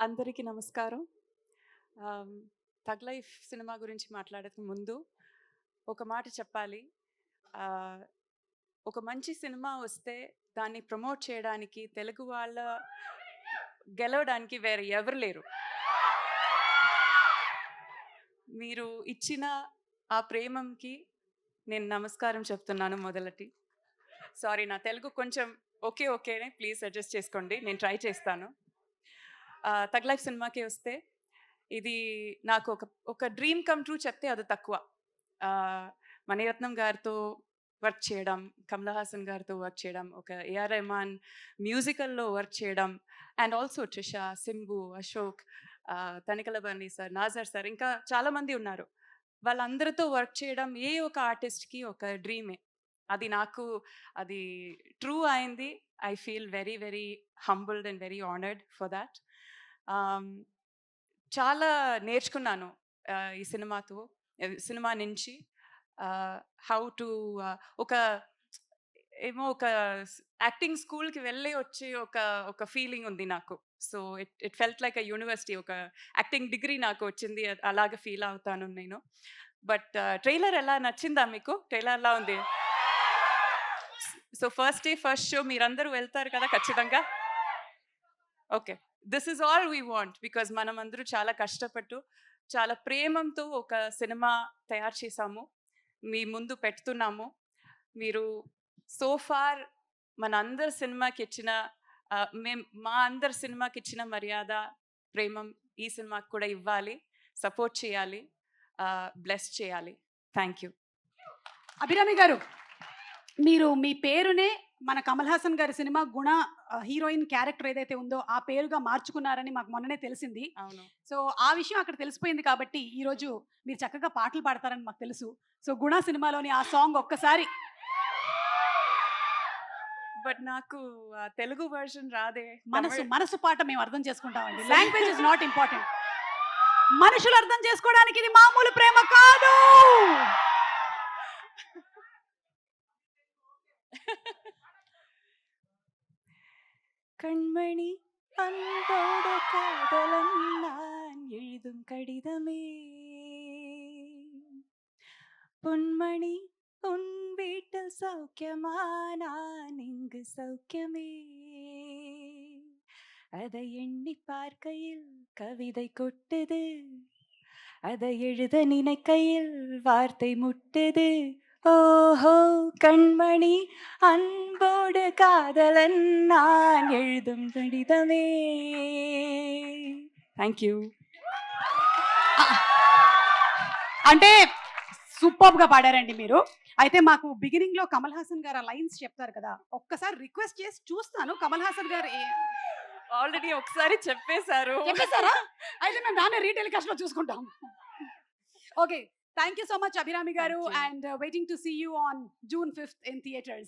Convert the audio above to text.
అందరికీ నమస్కారం. ఆహ్, 'థగ్ లైఫ్' సినిమా గురించి మాట్లాడక ముందు ఒక మాట చెప్పాలి. ఆహ్, ఒక మంచి సినిమా వస్తే దాన్ని ప్రమోట్ చేయడానికి తెలుగు వాళ్ళ గెలవడానికి వేరే ఎవరు లేరు. మీరు ఇచ్చిన ఆ ప్రేమకి నేను నమస్కారం చెప్తున్నాను మొదలటి. సారీ నా తెలుగు కొంచెం ఓకేనే. ప్లీజ్ అడ్జస్ట్ చేసుకోండి. నేను ట్రై చేస్తాను. 'థగ్ లైఫ్' సినిమాకి వస్తే ఇది నాకు ఒక డ్రీమ్ కమ్ ట్రూ చెప్తే అది తక్కువ. మణిరత్నం గారితో వర్క్ చేయడం, కమల్ హాసన్ గారితో వర్క్ చేయడం, ఒక ఏఆర్ రెహమాన్ మ్యూజికల్లో వర్క్ చేయడం and also Trisha, Simbu, Ashok, Tanikella Bharani sir, Nassar sir ఇంకా చాలామంది ఉన్నారు. వాళ్ళందరితో వర్క్ చేయడం ఏ ఒక ఆర్టిస్ట్‌కి ఒక డ్రీమే. అది నాకు అది ట్రూ అయింది. I feel very very humbled and very honoured for that. చాలా నేర్చుకున్నాను ఈ సినిమా నుంచి. హౌ టు ఒక ఒక యాక్టింగ్ స్కూల్‌కి వెళ్ళి వచ్చి ఒక ఫీలింగ్ ఉంది నాకు. So, it felt like a university. ఒక యాక్టింగ్ డిగ్రీ నాకు వచ్చింది. అలాగే ఫీల్ అవుతాను నేను. బట్ ట్రైలర్ ఎలా నచ్చిందా మీకు? ట్రైలర్ ఎలా ఉంది? So, first day first show మీరందరూ వెళ్తారు కదా ఖచ్చితంగా? Okay. This is all we want. Because మనమందరూ చాలా కష్టపట్టు, చాలా ప్రేమంతో ఒక సినిమా తయారు చేశాము. మీ ముందు పెడుతున్నాము. మీరు సో ఫార్ మనందరి సినిమాకిచ్చిన మా అందరి సినిమాకిచ్చిన మర్యాద, ప్రేమం ఈ సినిమాకి కూడా ఇవ్వాలి. సపోర్ట్ చేయాలి. బ్లెస్ చేయాలి. Thank you. అభిరామి గారు, మీరు మీ పేరునే మన కమల్ హాసన్ గారి సినిమా 'గుణ' హీరోయిన్ క్యారెక్టర్ ఏదైతే ఉందో ఆ పేరుగా మార్చుకున్నారని మాకు మొన్ననే తెలిసింది. అవును. సో ఆ విషయం అక్కడ తెలిసిపోయింది కాబట్టి ఈరోజు మీరు చక్కగా పాటలు పాడతారని మాకు తెలుసు. సో 'గుణ' సినిమాలోని ఆ సాంగ్ ఒక్కసారి. బట్ నాకు తెలుగు వర్షన్ రాదే. మనసు పాట మేము అర్థం చేసుకుంటామండి. Language is not important. మనుషులు అర్థం చేసుకోవడానికి ఇది మామూలు ప్రేమ కాదు. கண்மணி அன்போடு காதலன் நான் எழுதும் கடிதமே, பொன்மணி உன் வீட்டில் சௌக்கியமா, நான் இங்கு சௌக்கியமே. அதை எண்ணி பார்க்கையில் கவிதை கொட்டுது, அதை எழுத நினைக்கையில் வார்த்தை முட்டுது. ஓஹோ கண்மணி அன்போடு காதலன் நான் எழுதும் கடிதமே. Thank you. అంటే సూపర్ గా పాడారండి మీరు. అయితే మాకు బిగినింగ్ లో కమల్ హాసన్ గారు ఆ లైన్స్ చెప్తారు కదా, ఒక్కసారి రిక్వెస్ట్ చేసి చూస్తాను. కమల్ హాసన్ గారు ఆల్రెడీ ఒకసారి చెప్పేశారా? అయితే మేము దాన్ని రీటెలికాస్ట్ లో చూసుకుంటాం. Okay, thank you so much Abhirami గారు, and waiting to see you on June 5th in theaters.